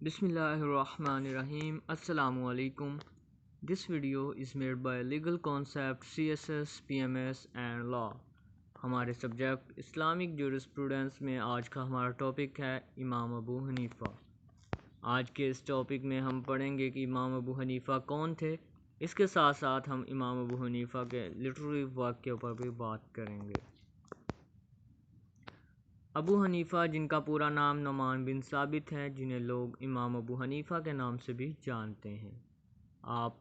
Bismillahirrahmanirrahim. Assalamu alaikum. This video is made by Legal Concept, CSS, PMS and Law. ہمارے subject Islamic jurisprudence میں آج کا ہمارا topic ہے امام ابو حنیفہ۔ آج کے اس ٹاپک میں ہم پڑھیں گے کہ امام ابو حنیفہ کون تھے۔ اس کے ساتھ ساتھ ہم امام ابو حنیفہ کے لٹریری ورک کے اوپر بھی بات کریں گے۔ ابو حنیفہ جن کا پورا نام نعمان بن ثابت ہے، جنہیں لوگ امام ابو حنیفہ کے نام سے بھی جانتے ہیں۔ آپ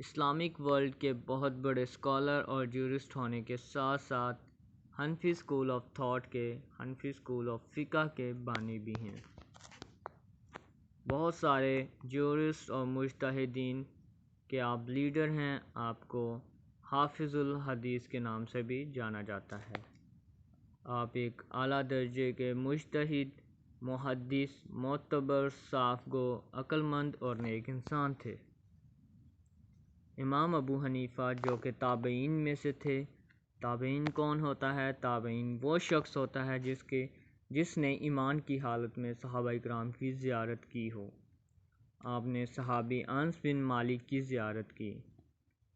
اسلامک ورلڈ کے بہت بڑے اسکالر اور جورسٹ ہونے کے ساتھ ساتھ حنفی اسکول آف تھاٹ کے، حنفی اسکول آف فقہ کے بانی بھی ہیں۔ بہت سارے جورسٹ اور مجتہدین کے آپ لیڈر ہیں۔ آپ کو حافظ الحدیث کے نام سے بھی جانا جاتا ہے۔ آپ ایک اعلیٰ درجے کے مجتہد، محدث، معتبر، صاف گو، عقل مند اور نیک انسان تھے۔ امام ابو حنیفہ جو کہ تابعین میں سے تھے۔ تابعین کون ہوتا ہے؟ تابعین وہ شخص ہوتا ہے جس نے ایمان کی حالت میں صحابہ اکرام کی زیارت کی ہو۔ آپ نے صحابی انس بن مالک کی زیارت کی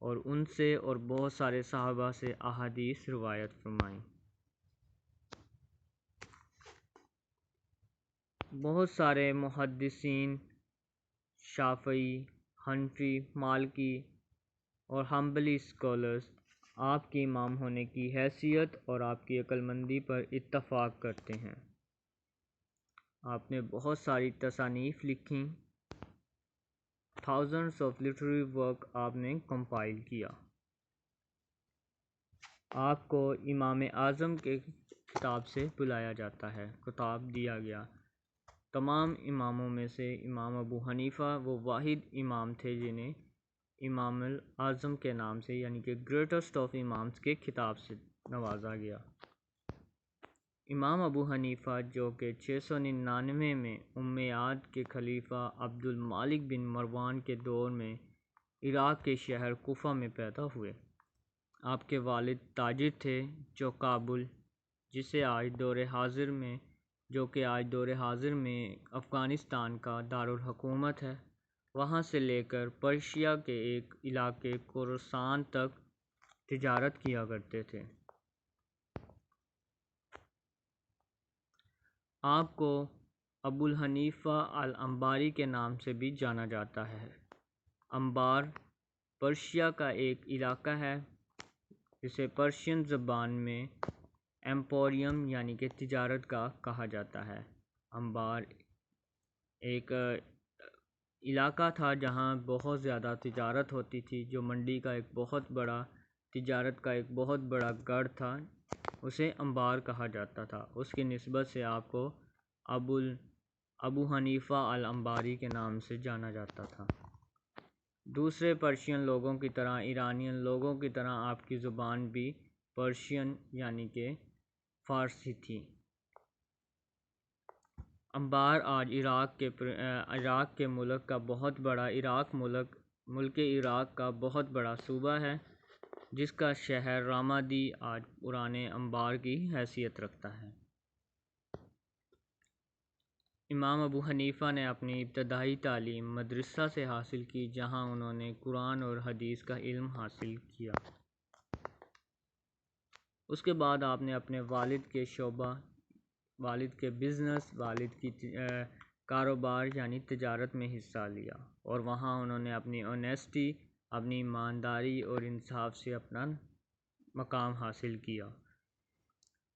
اور ان سے اور بہت سارے صحابہ سے احادیث روایت فرمائیں۔ بہت سارے محدثین، شافعی، حنفی، مالکی اور حنبلی اسکالرز آپ کے امام ہونے کی حیثیت اور آپ کی عقل مندی پر اتفاق کرتے ہیں۔ آپ نے بہت ساری تصانیف لکھیں، thousands of literary work آپ نے کمپائل کیا۔ آپ کو امام اعظم کے خطاب سے بلایا جاتا ہے، خطاب دیا گیا۔ تمام اماموں میں سے امام ابو حنیفہ وہ واحد امام تھے جنہیں امام الاعظم کے نام سے، یعنی کہ گریٹسٹ آف امامز کے خطاب سے نوازا گیا۔ امام ابو حنیفہ جو کہ 699 میں امیاد کے خلیفہ عبد الملک بن مروان کے دور میں عراق کے شہر کوفہ میں پیدا ہوئے۔ آپ کے والد تاجر تھے جو کابل، جو کہ آج دور حاضر میں افغانستان کا دارالحکومت ہے، وہاں سے لے کر پرشیا کے ایک علاقے خراسان تک تجارت کیا کرتے تھے۔ آپ کو ابو الحنیفہ العنباری کے نام سے بھی جانا جاتا ہے۔ انبار پرشیا کا ایک علاقہ ہے جسے پرشین زبان میں ایمپوریم یعنی کہ تجارت گاہ کہا جاتا ہے۔ انبار ایک علاقہ تھا جہاں بہت زیادہ تجارت ہوتی تھی، جو منڈی کا ایک بہت بڑا تجارت کا ایک بہت بڑا گڑھ تھا، اسے انبار کہا جاتا تھا۔ اس کی نسبت سے آپ کو ابو حنیفہ العنباری کے نام سے جانا جاتا تھا۔ دوسرے پرشین لوگوں کی طرح، ایرانین لوگوں کی طرح آپ کی زبان بھی پرشین یعنی کہ فارسی تھی۔ انبار آج عراق کے ملک کا بہت بڑا ملک عراق کا بہت بڑا صوبہ ہے، جس کا شہر رامادی آج پرانے انبار کی حیثیت رکھتا ہے۔ امام ابو حنیفہ نے اپنی ابتدائی تعلیم مدرسہ سے حاصل کی، جہاں انہوں نے قرآن اور حدیث کا علم حاصل کیا۔ اس کے بعد آپ نے اپنے والد کے شعبہ، والد کے بزنس، والد کی کاروبار یعنی تجارت میں حصہ لیا، اور وہاں انہوں نے اپنی اونیسٹی، اپنی ایمانداری اور انصاف سے اپنا مقام حاصل کیا۔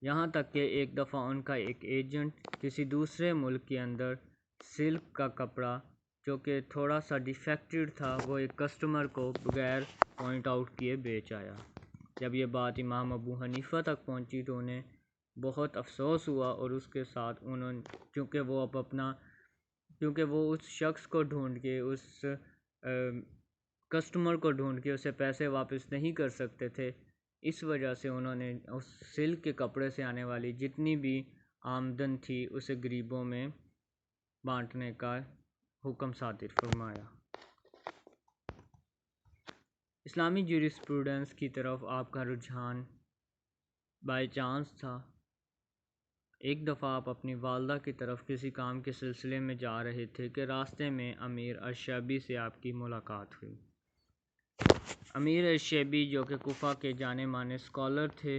یہاں تک کہ ایک دفعہ ان کا ایک ایجنٹ کسی دوسرے ملک کے اندر سلک کا کپڑا جو کہ تھوڑا سا ڈیفیکٹڈ تھا، وہ ایک کسٹمر کو بغیر پوائنٹ آؤٹ کیے بیچ آیا۔ جب یہ بات امام ابو حنیفہ تک پہنچی تو انہیں بہت افسوس ہوا، اور اس کے ساتھ کیونکہ وہ اس شخص کو ڈھونڈ کے، اس کسٹمر کو ڈھونڈ کے اسے پیسے واپس نہیں کر سکتے تھے، اس وجہ سے انہوں نے اس سلک کے کپڑے سے آنے والی جتنی بھی آمدن تھی اسے غریبوں میں بانٹنے کا حکم صادر فرمایا۔ اسلامی جورسپروڈنس کی طرف آپ کا رجحان بائی چانس تھا، ایک دفعہ آپ اپنی والدہ کی طرف کسی کام کے سلسلے میں جا رہے تھے کہ راستے میں امیر ارشیبی سے آپ کی ملاقات ہوئی۔ امیر ارشیبی جو کہ کوفہ کے جانے مانے اسکالر تھے،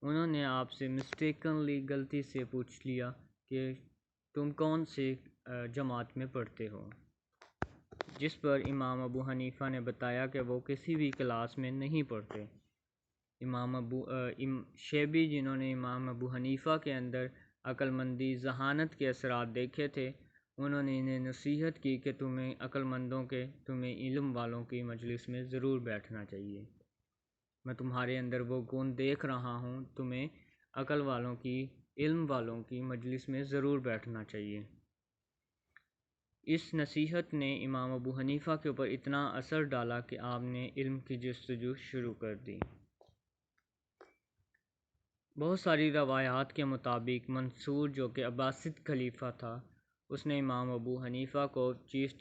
انہوں نے آپ سے مسٹیکنلی غلطی سے پوچھ لیا کہ تم کون سے جماعت میں پڑھتے ہو، جس پر امام ابو حنیفہ نے بتایا کہ وہ کسی بھی کلاس میں نہیں پڑھتے۔ شیبی جنہوں نے امام ابو حنیفہ کے اندر عقل مندی، ذہانت کے اثرات دیکھے تھے، انہوں نے انہیں نصیحت کی کہ تمہیں علم والوں کی مجلس میں ضرور بیٹھنا چاہیے۔ میں تمہارے اندر وہ گن دیکھ رہا ہوں، تمہیں عقل والوں کی، علم والوں کی مجلس میں ضرور بیٹھنا چاہیے۔ اس نصیحت نے امام ابو حنیفہ کے اوپر اتنا اثر ڈالا کہ آپ نے علم کی جستجو شروع کر دی۔ بہت ساری روایات کے مطابق منصور جو کہ عباسد خلیفہ تھا، اس نے امام ابو حنیفہ کو چیف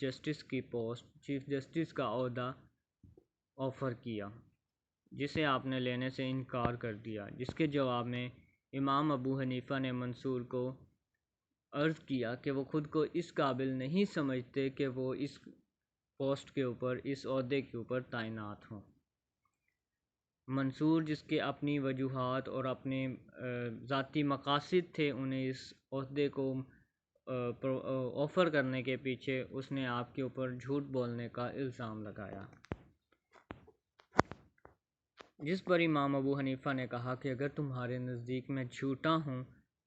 جسٹس کا عہدہ آفر کیا، جسے آپ نے لینے سے انکار کر دیا، جس کے جواب میں امام ابو حنیفہ نے منصور کو عرض کیا کہ وہ خود کو اس قابل نہیں سمجھتے کہ وہ اس پوسٹ کے اوپر، اس عہدے کے اوپر تعینات ہوں۔ منصور جس کے اپنی وجوہات اور اپنے ذاتی مقاصد تھے، انہیں اس عہدے کو آفر کرنے کے پیچھے اس نے آپ کے اوپر جھوٹ بولنے کا الزام لگایا، جس پر امام ابو حنیفہ نے کہا کہ اگر تمہارے نزدیک میں جھوٹا ہوں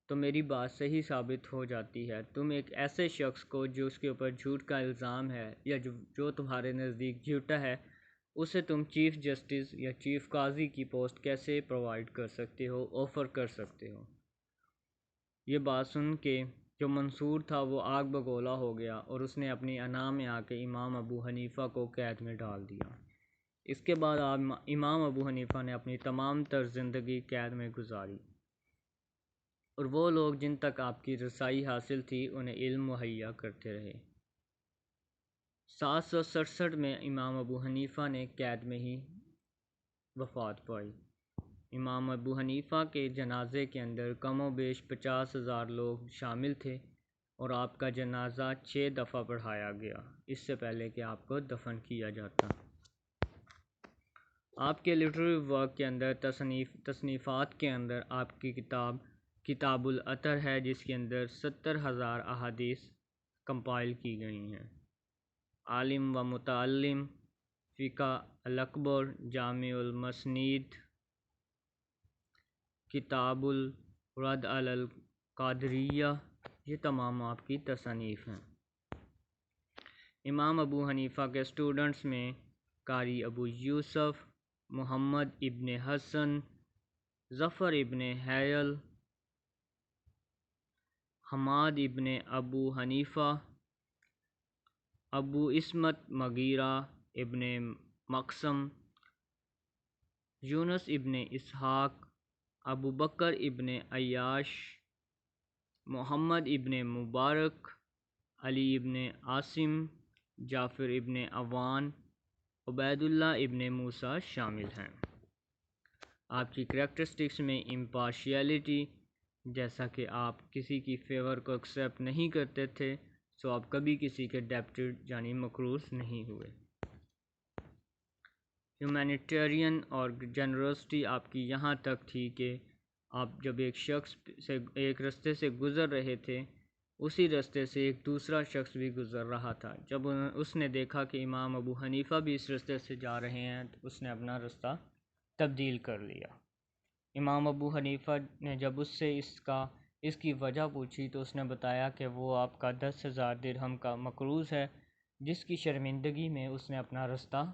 تو میری بات صحیح ثابت ہو جاتی ہے۔ تم ایک ایسے شخص کو جو اس کے اوپر جھوٹ کا الزام ہے یا جو تمہارے نزدیک جھوٹا ہے، اسے تم چیف جسٹس یا چیف قاضی کی پوسٹ کیسے پرووائڈ کر سکتے ہو، آفر کر سکتے ہو؟ یہ بات سن کے جو منصور تھا وہ آگ بگولا ہو گیا اور اس نے اپنی انا میں آ کے امام ابو حنیفہ کو قید میں ڈال دیا۔ اس کے بعد امام ابو حنیفہ نے اپنی تمام تر زندگی قید میں گزاری، اور وہ لوگ جن تک آپ کی رسائی حاصل تھی انہیں علم مہیا کرتے رہے۔ 767 میں امام ابو حنیفہ نے قید میں ہی وفات پائی۔ امام ابو حنیفہ کے جنازے کے اندر کم و بیش 50,000 لوگ شامل تھے، اور آپ کا جنازہ 6 دفعہ پڑھایا گیا اس سے پہلے کہ آپ کو دفن کیا جاتا۔ آپ کے لٹریری ورک کے اندر، تصنیفات کے اندر آپ کی کتاب العطر ہے، جس کے اندر 70,000 احادیث کمپائل کی گئی ہیں۔ عالم و متعلم، فقہ الاکبر، جامع المسانید، کتاب الرد علی القادریہ، یہ تمام آپ کی تصانیف ہیں۔ امام ابو حنیفہ کے اسٹوڈنٹس میں قاری ابو یوسف، محمد ابن حسن، ظفر ابن حیل، حماد ابن ابو حنیفہ، ابو عصمت مغیرہ ابن مقسم، یونس ابن اسحاق، ابو بکر ابن عیاش، محمد ابن مبارک، علی ابن عاصم، جعفر ابن عوان، عبید اللہ ابن موسیٰ شامل ہیں۔ آپ کی کریکٹرسٹکس میں امپارشیلٹی، جیسا کہ آپ کسی کی فیور کو ایکسیپٹ نہیں کرتے تھے، سو آپ کبھی کسی کے ڈیپٹڈ یعنی مقروض نہیں ہوئے۔ ہیومینیٹیرین اور جنرosity آپ کی یہاں تک تھی کہ آپ جب ایک رستے سے گزر رہے تھے، اسی رستے سے ایک دوسرا شخص بھی گزر رہا تھا۔ جب اس نے دیکھا کہ امام ابو حنیفہ بھی اس رستے سے جا رہے ہیں تو اس نے اپنا رستہ تبدیل کر لیا۔ امام ابو حنیفہ نے جب اس سے اس کی وجہ پوچھی تو اس نے بتایا کہ وہ آپ کا 10,000 درہم کا مقروض ہے، جس کی شرمندگی میں اس نے اپنا رستہ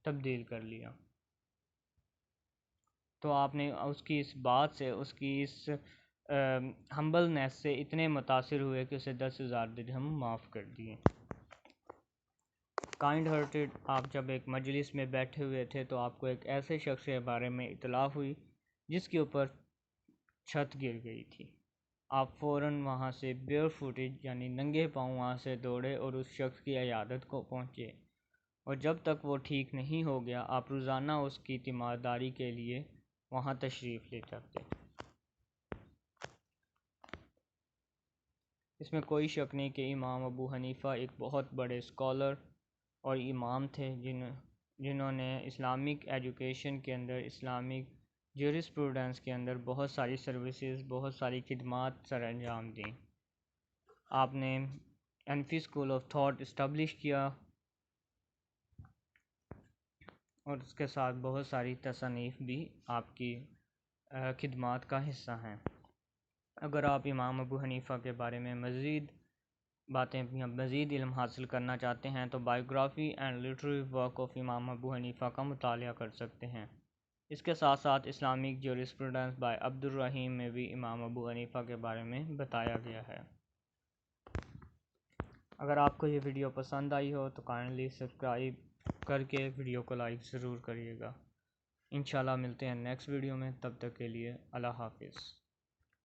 تبدیل کر لیا۔ تو آپ نے اس کی اس بات سے، اس کی اس ہمبلنیس سے اتنے متاثر ہوئے کہ اسے 10,000 درہم معاف کر دیے۔ کائنڈ ہارٹڈ، آپ جب ایک مجلس میں بیٹھے ہوئے تھے تو آپ کو ایک ایسے شخص کے بارے میں اطلاع ہوئی جس کے اوپر چھت گر گئی تھی۔ آپ فوراً وہاں سے بیئر فوٹڈ یعنی ننگے پاؤں وہاں سے دوڑے اور اس شخص کی عیادت کو پہنچے، اور جب تک وہ ٹھیک نہیں ہو گیا آپ روزانہ اس کی تیمارداری کے لیے وہاں تشریف لے جاتے۔ اس میں کوئی شک نہیں کہ امام ابو حنیفہ ایک بہت بڑے اسکالر اور امام تھے جنہوں نے اسلامک ایجوکیشن کے اندر، اسلامک جیورسپروڈنس کے اندر بہت ساری سروسز، بہت ساری خدمات سر انجام دیں۔ آپ نے انفی اسکول آف تھاٹ اسٹیبلش کیا اور اس کے ساتھ بہت ساری تصانیف بھی آپ کی خدمات کا حصہ ہیں۔ اگر آپ امام ابو حنیفہ کے بارے میں مزید باتیں، مزید علم حاصل کرنا چاہتے ہیں تو biography and literary work of امام ابو حنیفہ کا مطالعہ کر سکتے ہیں۔ اس کے ساتھ ساتھ اسلامک جیورسپروڈنس بائی عبدالرحیم میں بھی امام ابو حنیفہ کے بارے میں بتایا گیا ہے۔ اگر آپ کو یہ ویڈیو پسند آئی ہو تو کائنڈلی سبسکرائب کر کے ویڈیو کو لائک ضرور کریے گا۔ انشاءاللہ ملتے ہیں نیکسٹ ویڈیو میں، تب تک کے لیے اللہ حافظ۔